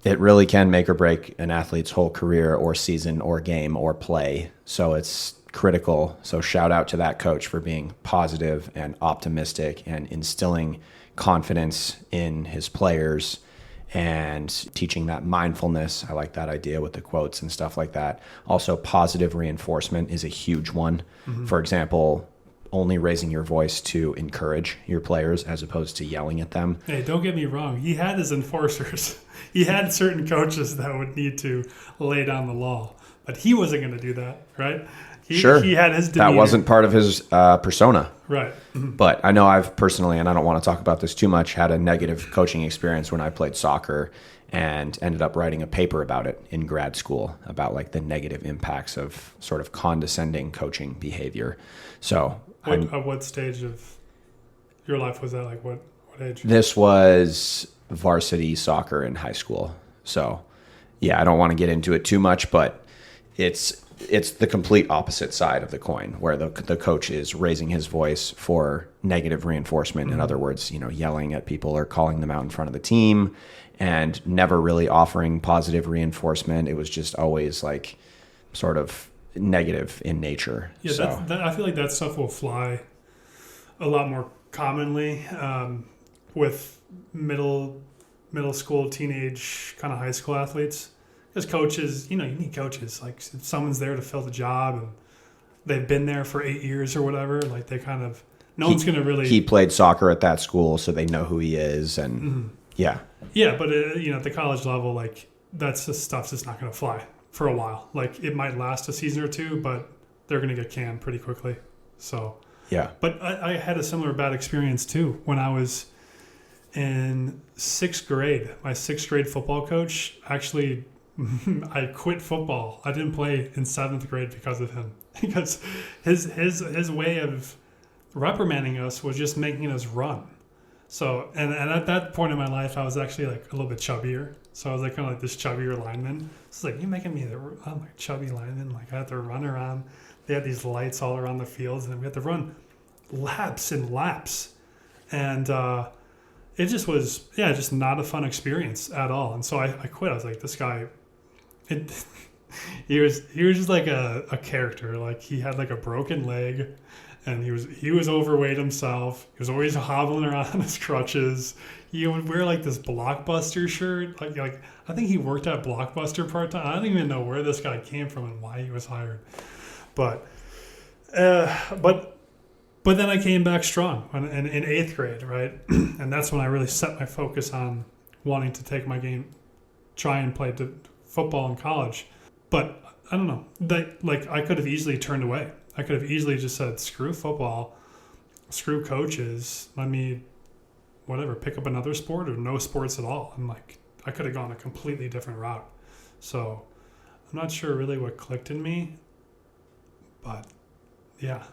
It really can make or break an athlete's whole career or season or game or play. So it's critical. So shout out to that coach for being positive and optimistic and instilling confidence in his players and teaching that mindfulness. I like that idea with the quotes and stuff like that. Also, positive reinforcement is a huge one. Mm-hmm. For example, only raising your voice to encourage your players as opposed to yelling at them. Hey, don't get me wrong. He had his enforcers. He had certain coaches that would need to lay down the law, but he wasn't going to do that, right? Sure. He had his demeanor. That wasn't part of his persona. Right. Mm-hmm. But I know I've personally, and I don't want to talk about this too much, had a negative coaching experience when I played soccer and ended up writing a paper about it in grad school about like the negative impacts of sort of condescending coaching behavior. So at what stage of your life was that? Like what age? This was varsity soccer in high school. So yeah, I don't want to get into it too much, but it's the complete opposite side of the coin where the coach is raising his voice for negative reinforcement. Mm-hmm. In other words, yelling at people or calling them out in front of the team and never really offering positive reinforcement. It was just always like sort of negative in nature. Yeah, so. I feel like that stuff will fly a lot more commonly with middle school, teenage, kind of high school athletes. Because coaches, you need coaches. Like if someone's there to fill the job and they've been there for 8 years or whatever, like they kind of, one's going to really... He played soccer at that school, so they know who he is. And mm-hmm. yeah. Yeah, but at the college level, like that's just stuff that's not going to fly for a while. Like it might last a season or two, but they're going to get canned pretty quickly. So yeah. But I had a similar bad experience too when I was in 6th grade. My 6th grade football coach actually... I quit football. I didn't play in 7th grade because of him. Because his way of reprimanding us was just making us run. So and at that point in my life, I was actually like a little bit chubbier. So I was like kind of like this chubbier lineman. It's like, you're making me I'm like chubby lineman. Like I had to run around. They had these lights all around the fields, and we had to run laps and laps. And it just was, just not a fun experience at all. And so I quit. I was like, this guy. He was just like a character. Like he had like a broken leg, and he was overweight himself. He was always hobbling around on his crutches. He would wear like this Blockbuster shirt. Like I think he worked at Blockbuster part time. I don't even know where this guy came from and why he was hired. But then I came back strong in 8th grade, right? And that's when I really set my focus on wanting to take my game, try and play football in college. But I don't know, I could have easily turned away. I could have easily just said, screw football, screw coaches, let me pick up another sport or no sports at all. And I could have gone a completely different route. So I'm not sure really what clicked in me, but yeah.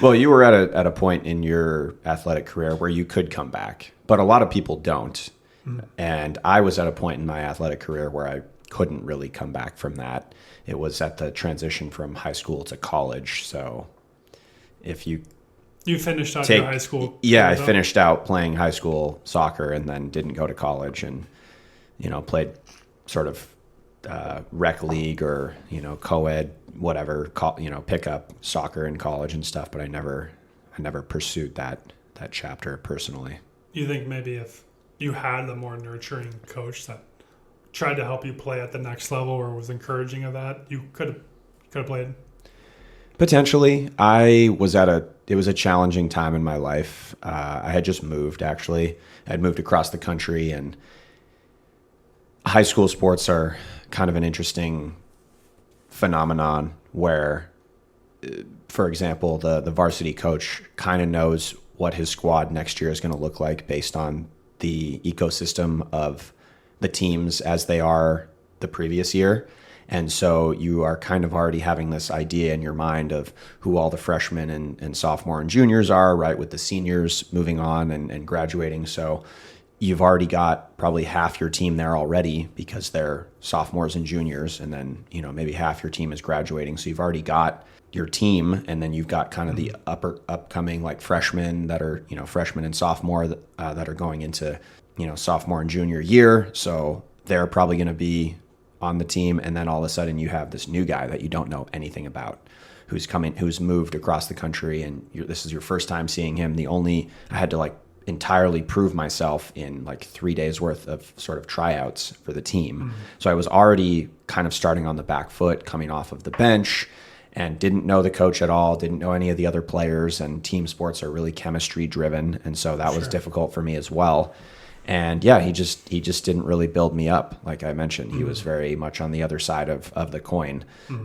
Well, you were at a point in your athletic career where you could come back, but a lot of people don't. Mm-hmm. And I was at a point in my athletic career where I couldn't really come back from that. It was at the transition from high school to college. So if you finished out your high school. Yeah, I finished out playing high school soccer and then didn't go to college and, played sort of rec league or, co-ed, whatever, pick up soccer in college and stuff. But I never pursued that chapter personally. You think maybe if you had a more nurturing coach that tried to help you play at the next level or was encouraging of that, you could have played? Potentially. It was a challenging time in my life. I had just moved, actually. I had moved across the country, and high school sports are kind of an interesting phenomenon where, for example, the varsity coach kind of knows what his squad next year is going to look like based on the ecosystem of the teams as they are the previous year. And so you are kind of already having this idea in your mind of who all the freshmen and sophomore and juniors are, right, with the seniors moving on and graduating. So you've already got probably half your team there already because they're sophomores and juniors. And then, maybe half your team is graduating. So you've already got your team, and then you've got kind of the upcoming like freshmen that are, freshmen and sophomore that are going into, sophomore and junior year. So they're probably going to be on the team, and then all of a sudden you have this new guy that you don't know anything about, who's moved across the country, and this is your first time seeing him. I had to like entirely prove myself in like 3 days worth of sort of tryouts for the team. Mm-hmm. So I was already kind of starting on the back foot, coming off of the bench, and didn't know the coach at all, didn't know any of the other players, and team sports are really chemistry driven. And so that was difficult for me as well. And yeah, he just didn't really build me up. Like I mentioned, he was very much on the other side of the coin,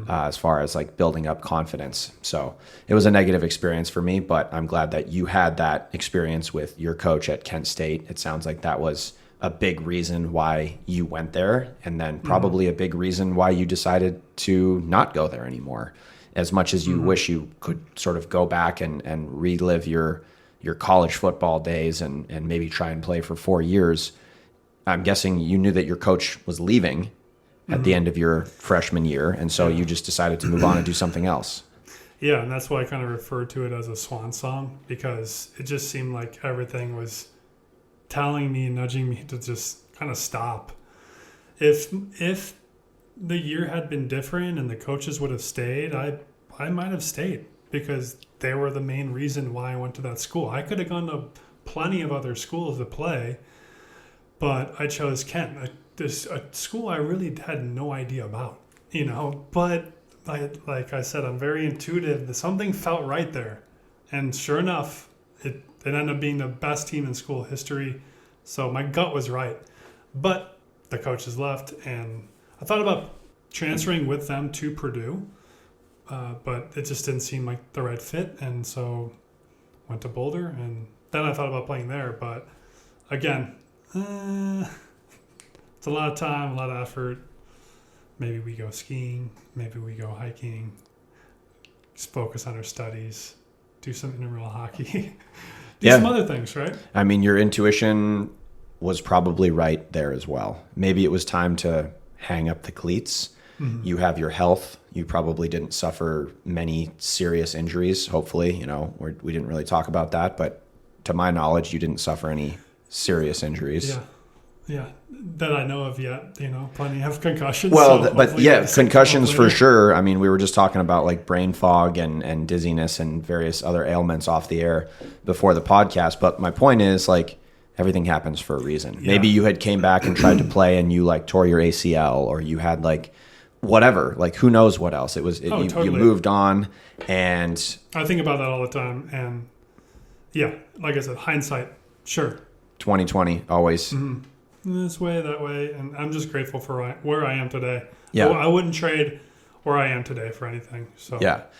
as far as like building up confidence. So it was a negative experience for me, but I'm glad that you had that experience with your coach at Kent State. It sounds like that was a big reason why you went there, and then probably a big reason why you decided to not go there anymore. As much as you wish you could sort of go back and relive your college football days and maybe try and play for 4 years, I'm guessing you knew that your coach was leaving at the end of your freshman year, and so you just decided to move on and do something else. Yeah, and that's why I kind of referred to it as a swan song, because it just seemed like everything was telling me, nudging me to just kind of stop. If the year had been different and the coaches would have stayed, I might have stayed, because they were the main reason why I went to that school. I could have gone to plenty of other schools to play, but I chose Kent, a school I really had no idea about, But like I said, I'm very intuitive. Something felt right there. And sure enough, it ended up being the best team in school history. So my gut was right. But the coaches left, and I thought about transferring with them to Purdue. But it just didn't seem like the right fit, and so went to Boulder, and then I thought about playing there. But again, it's a lot of time, a lot of effort. Maybe we go skiing, maybe we go hiking, just focus on our studies, do some intramural hockey, do some other things, right? I mean, your intuition was probably right there as well. Maybe it was time to hang up the cleats. You have your health. You probably didn't suffer many serious injuries. Hopefully, we didn't really talk about that, but to my knowledge, you didn't suffer any serious injuries. Yeah, that I know of yet. Plenty of concussions. Well, concussions for sure. I mean, we were just talking about like brain fog and dizziness and various other ailments off the air before the podcast. But my point is, like, everything happens for a reason. Yeah. Maybe you had came back and tried to play and you like tore your ACL, or you had like whatever, like who knows what else. Totally. You moved on, and I think about that all the time. And yeah, like I said, hindsight, sure. 2020 always. This way, that way, and I'm just grateful for where I am today. Yeah, I wouldn't trade where I am today for anything. So yeah.